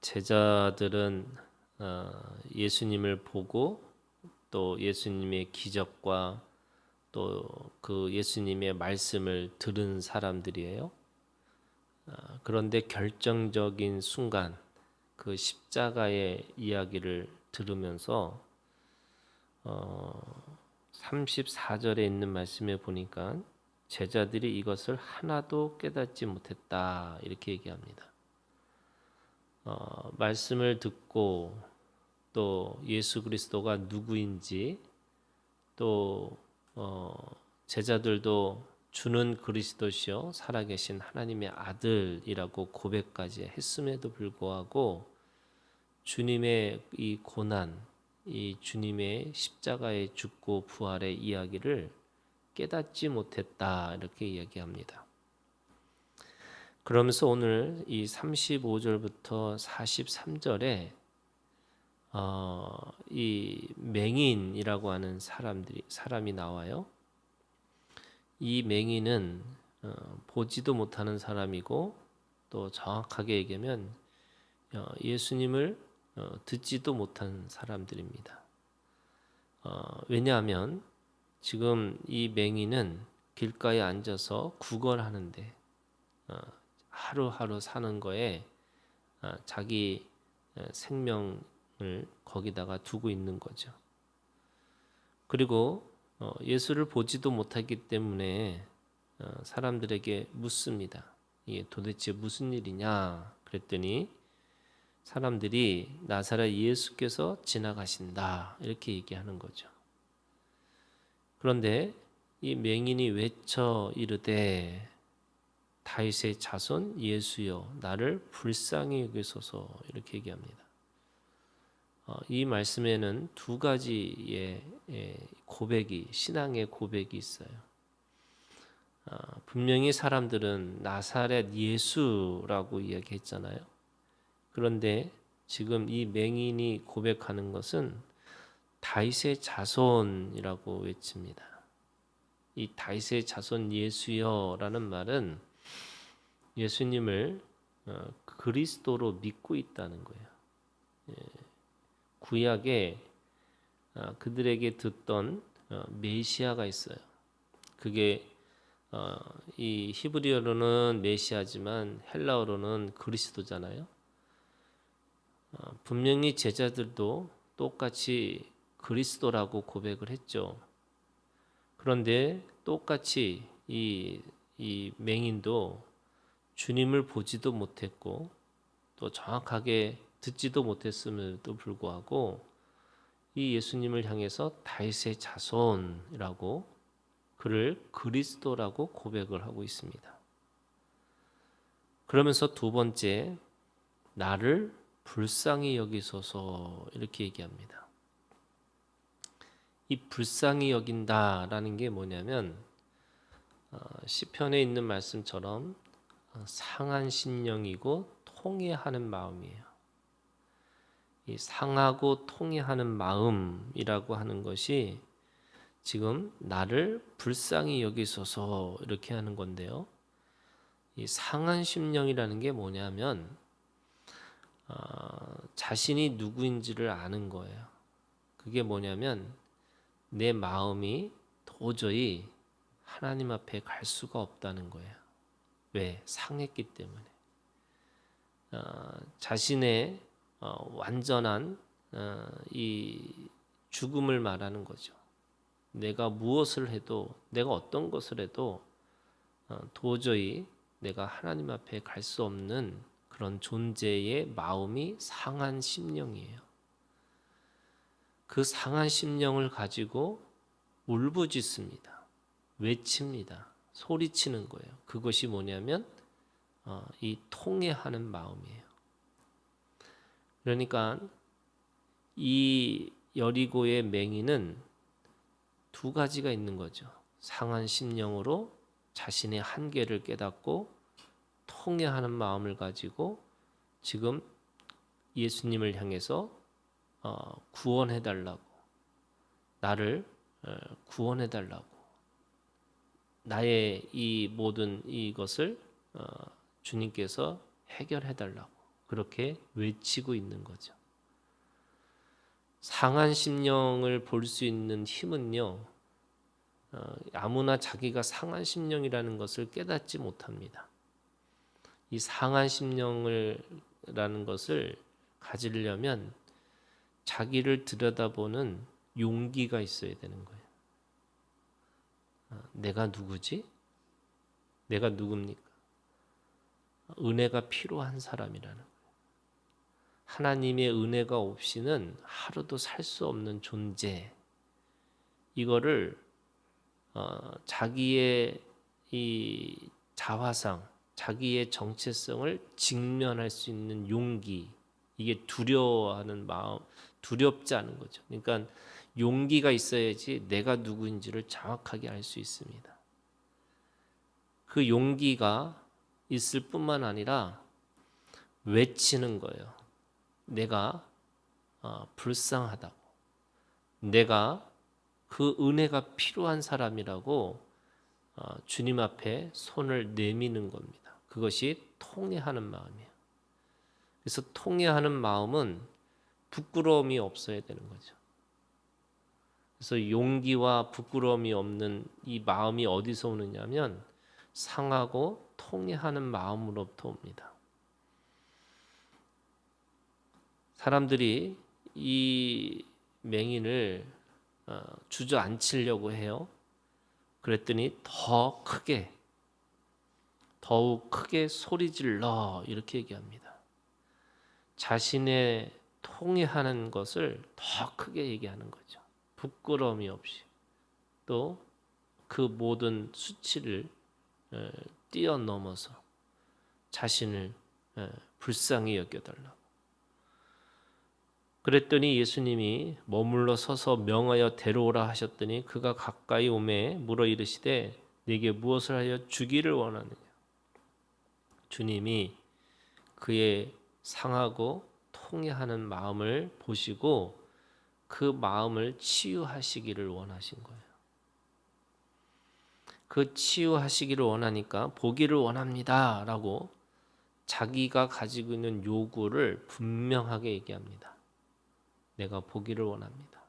제자들은 예수님을 보고 또 예수님의 기적과 또 그 예수님의 말씀을 들은 사람들이에요. 그런데 결정적인 순간 그 십자가의 이야기를 들으면서 34절에 있는 말씀에 보니까 제자들이 이것을 하나도 깨닫지 못했다 이렇게 얘기합니다. 말씀을 듣고 또 예수 그리스도가 누구인지 또 제자들도 주는 그리스도시요 살아계신 하나님의 아들이라고 고백까지 했음에도 불구하고 주님의 이 고난, 이 주님의 십자가의 죽고 부활의 이야기를 깨닫지 못했다 이렇게 이야기합니다. 그러면서 오늘 이 35절부터 43절에 이 맹인이라고 하는 사람이 나와요. 이 맹인은 보지도 못하는 사람이고 또 정확하게 얘기하면 예수님을 듣지도 못한 사람들입니다. 왜냐하면 지금 이 맹인은 길가에 앉아서 구걸하는데 하루하루 사는 거에 자기 생명을 거기다가 두고 있는 거죠. 그리고 예수를 보지도 못하기 때문에 사람들에게 묻습니다. 이게 도대체 무슨 일이냐? 그랬더니 사람들이 나사렛 예수께서 지나가신다 이렇게 얘기하는 거죠. 그런데 이 맹인이 외쳐 이르되 다윗의 자손 예수여 나를 불쌍히 여기소서 이렇게 얘기합니다. 이 말씀에는 두 가지의 고백이 신앙의 고백이 있어요. 분명히 사람들은 나사렛 예수라고 이야기했잖아요. 그런데 지금 이 맹인이 고백하는 것은 다윗의 자손이라고 외칩니다. 이 다윗의 자손 예수여라는 말은 예수님을 그리스도로 믿고 있다는 거예요. 구약에 그들에게 듣던 메시아가 있어요. 그게 이 히브리어로는 메시아지만 헬라어로는 그리스도잖아요. 분명히 제자들도 똑같이 그리스도라고 고백을 했죠. 그런데 똑같이 이 맹인도 주님을 보지도 못했고 또 정확하게 듣지도 못했음에도 불구하고 이 예수님을 향해서 다윗의 자손이라고 그를 그리스도라고 고백을 하고 있습니다. 그러면서 두 번째 나를 불쌍히 여기소서 이렇게 얘기합니다. 이 불쌍히 여긴다라는 게 뭐냐면 시편에 있는 말씀처럼 상한 심령이고 통회하는 마음이에요. 이 상하고 통회하는 마음이라고 하는 것이 지금 나를 불쌍히 여기소서 이렇게 하는 건데요. 이 상한 심령이라는 게 뭐냐면 자신이 누구인지를 아는 거예요. 그게 뭐냐면 내 마음이 도저히 하나님 앞에 갈 수가 없다는 거예요. 왜? 상했기 때문에. 자신의 완전한 이 죽음을 말하는 거죠. 내가 무엇을 해도 내가 어떤 것을 해도 도저히 내가 하나님 앞에 갈 수 없는 그런 존재의 마음이 상한 심령이에요. 그 상한 심령을 가지고 울부짖습니다. 외칩니다. 소리치는 거예요. 그것이 뭐냐면 이 통회하는 마음이에요. 그러니까 이 여리고의 맹인은 두 가지가 있는 거죠. 상한 심령으로 자신의 한계를 깨닫고 통회하는 마음을 가지고 지금 예수님을 향해서 구원해달라고 나를 구원해달라고 나의 이 모든 이것을 주님께서 해결해달라고 그렇게 외치고 있는 거죠. 상한 심령을 볼 수 있는 힘은요, 아무나 자기가 상한 심령이라는 것을 깨닫지 못합니다. 이 상한 심령이라는 것을 가지려면 자기를 들여다보는 용기가 있어야 되는 거예요. 내가 누구지? 내가 누굽니까? 은혜가 필요한 사람이라는 거예요. 하나님의 은혜가 없이는 하루도 살 수 없는 존재. 이거를 자기의 이 자화상, 자기의 정체성을 직면할 수 있는 용기, 이게 두려워하는 마음, 두렵지 않은 거죠. 그러니까 용기가 있어야지 내가 누구인지를 정확하게 알 수 있습니다. 그 용기가 있을 뿐만 아니라 외치는 거예요. 내가 불쌍하다고, 내가 그 은혜가 필요한 사람이라고 주님 앞에 손을 내미는 겁니다. 그것이 통회하는 마음이에요. 그래서 통회하는 마음은 부끄러움이 없어야 되는 거죠. 그래서 용기와 부끄러움이 없는 이 마음이 어디서 오느냐면 상하고 통회하는 마음으로부터 옵니다. 사람들이 이 맹인을 주저앉히려고 해요. 그랬더니 더욱 크게 소리질러 이렇게 얘기합니다. 자신의 통회하는 것을 더 크게 얘기하는 거죠. 부끄러움이 없이 또 그 모든 수치를 뛰어넘어서 자신을 불쌍히 여겨달라고. 그랬더니 예수님이 머물러 서서 명하여 데려오라 하셨더니 그가 가까이 오매 물어 이르시되 네게 무엇을 하여 주기를 원하느냐. 주님이 그의 상하고 통회하는 마음을 보시고 그 마음을 치유하시기를 원하신 거예요. 그 치유하시기를 원하니까 보기를 원합니다 라고 자기가 가지고 있는 요구를 분명하게 얘기합니다. 내가 보기를 원합니다.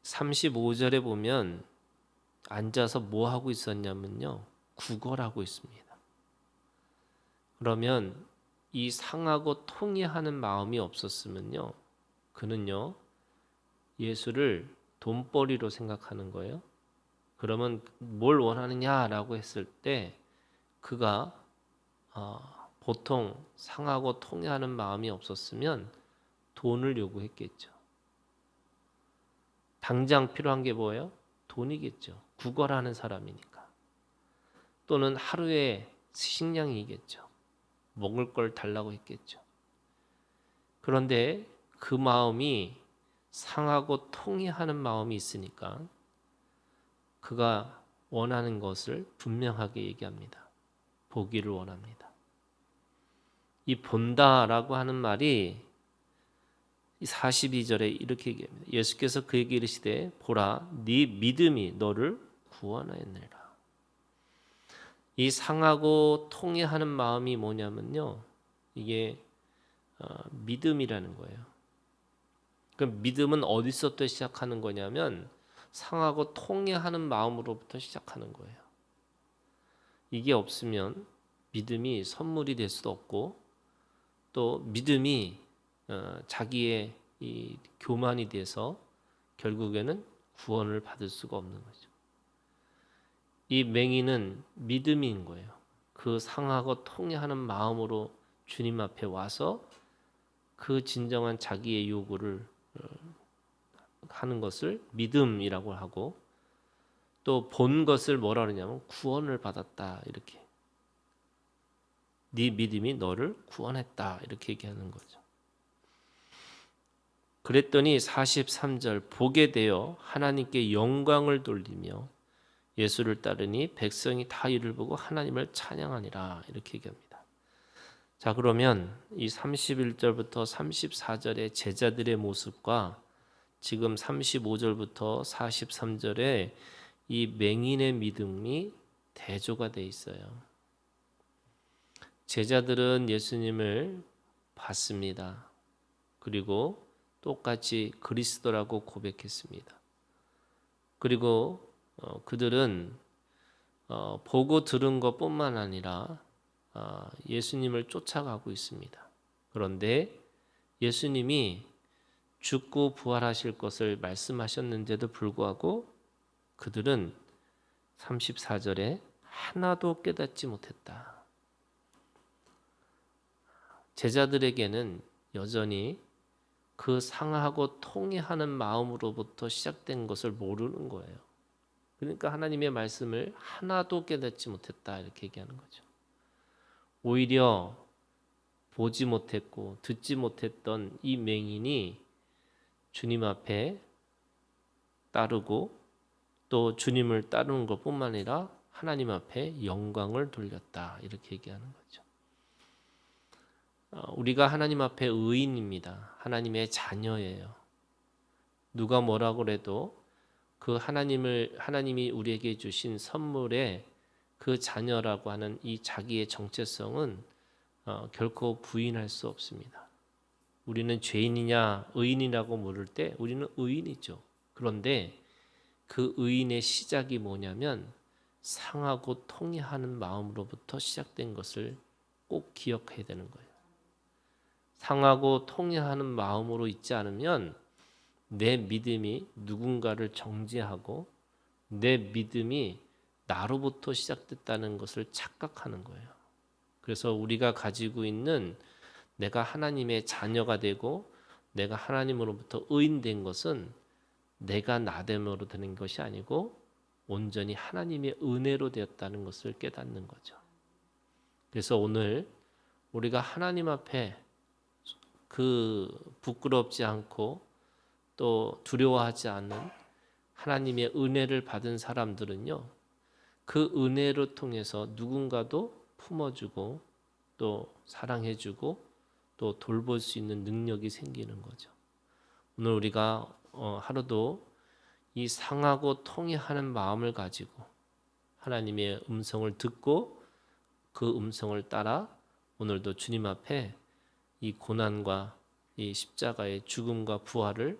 35절에 보면 앉아서 뭐 하고 있었냐면요, 구걸하고 있습니다. 그러면 이 상하고 통회하는 마음이 없었으면요, 그는요 예수를 돈벌이로 생각하는 거예요. 그러면 뭘 원하느냐라고 했을 때 그가 보통 상하고 통회하는 마음이 없었으면 돈을 요구했겠죠. 당장 필요한 게 뭐예요? 돈이겠죠. 구걸하는 사람이니까. 또는 하루의 식량이겠죠. 먹을 걸 달라고 했겠죠. 그런데 그 마음이 상하고 통회하는 마음이 있으니까 그가 원하는 것을 분명하게 얘기합니다. 보기를 원합니다. 이 본다라고 하는 말이 42절에 이렇게 얘기합니다. 예수께서 그에게 이르시되 보라 네 믿음이 너를 구원하였느니라. 이 상하고 통회하는 마음이 뭐냐면요, 이게 믿음이라는 거예요. 그 믿음은 어디서부터 시작하는 거냐면 상하고 통회하는 마음으로부터 시작하는 거예요. 이게 없으면 믿음이 선물이 될 수도 없고 또 믿음이 자기의 이 교만이 돼서 결국에는 구원을 받을 수가 없는 거죠. 이 맹인은 믿음인 거예요. 그 상하고 통회하는 마음으로 주님 앞에 와서 그 진정한 자기의 요구를 하는 것을 믿음이라고 하고, 또 본 것을 뭐라 그러냐면 구원을 받았다, 이렇게. 네 믿음이 너를 구원했다, 이렇게 얘기하는 거죠. 그랬더니 43절 보게 되어 하나님께 영광을 돌리며 예수를 따르니 백성이 다 이를 보고 하나님을 찬양하니라, 이렇게 얘기합니다. 자, 그러면 이 31절부터 34절의 제자들의 모습과 지금 35절부터 43절의 이 맹인의 믿음이 대조가 돼 있어요. 제자들은 예수님을 봤습니다. 그리고 똑같이 그리스도라고 고백했습니다. 그리고 그들은 보고 들은 것뿐만 아니라 예수님을 쫓아가고 있습니다. 그런데 예수님이 죽고 부활하실 것을 말씀하셨는데도 불구하고 그들은 34절에 하나도 깨닫지 못했다. 제자들에게는 여전히 그 상하고 통회하는 마음으로부터 시작된 것을 모르는 거예요. 그러니까 하나님의 말씀을 하나도 깨닫지 못했다 이렇게 얘기하는 거죠. 오히려 보지 못했고 듣지 못했던 이 맹인이 주님 앞에 따르고 또 주님을 따르는 것뿐만 아니라 하나님 앞에 영광을 돌렸다 이렇게 얘기하는 거죠. 우리가 하나님 앞에 의인입니다. 하나님의 자녀예요. 누가 뭐라고 그래도 그 하나님이 우리에게 주신 선물에 그 자녀라고 하는 이 자기의 정체성은 결코 부인할 수 없습니다. 우리는 죄인이냐 의인이라고 물을 때 우리는 의인이죠. 그런데 그 의인의 시작이 뭐냐면 상하고 통회하는 마음으로부터 시작된 것을 꼭 기억해야 되는 거예요. 상하고 통회하는 마음으로 있지 않으면 내 믿음이 누군가를 정죄하고 내 믿음이 나로부터 시작됐다는 것을 착각하는 거예요. 그래서 우리가 가지고 있는 내가 하나님의 자녀가 되고 내가 하나님으로부터 의인된 것은 내가 나됨으로 되는 것이 아니고 온전히 하나님의 은혜로 되었다는 것을 깨닫는 거죠. 그래서 오늘 우리가 하나님 앞에 그 부끄럽지 않고 또 두려워하지 않는 하나님의 은혜를 받은 사람들은요, 그 은혜를 통해서 누군가도 품어주고 또 사랑해주고 또 돌볼 수 있는 능력이 생기는 거죠. 오늘 우리가 하루도 이 상하고 통회하는 마음을 가지고 하나님의 음성을 듣고 그 음성을 따라 오늘도 주님 앞에 이 고난과 이 십자가의 죽음과 부활을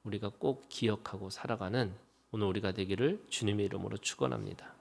우리가 꼭 기억하고 살아가는 오늘 우리가 되기를 주님의 이름으로 축원합니다.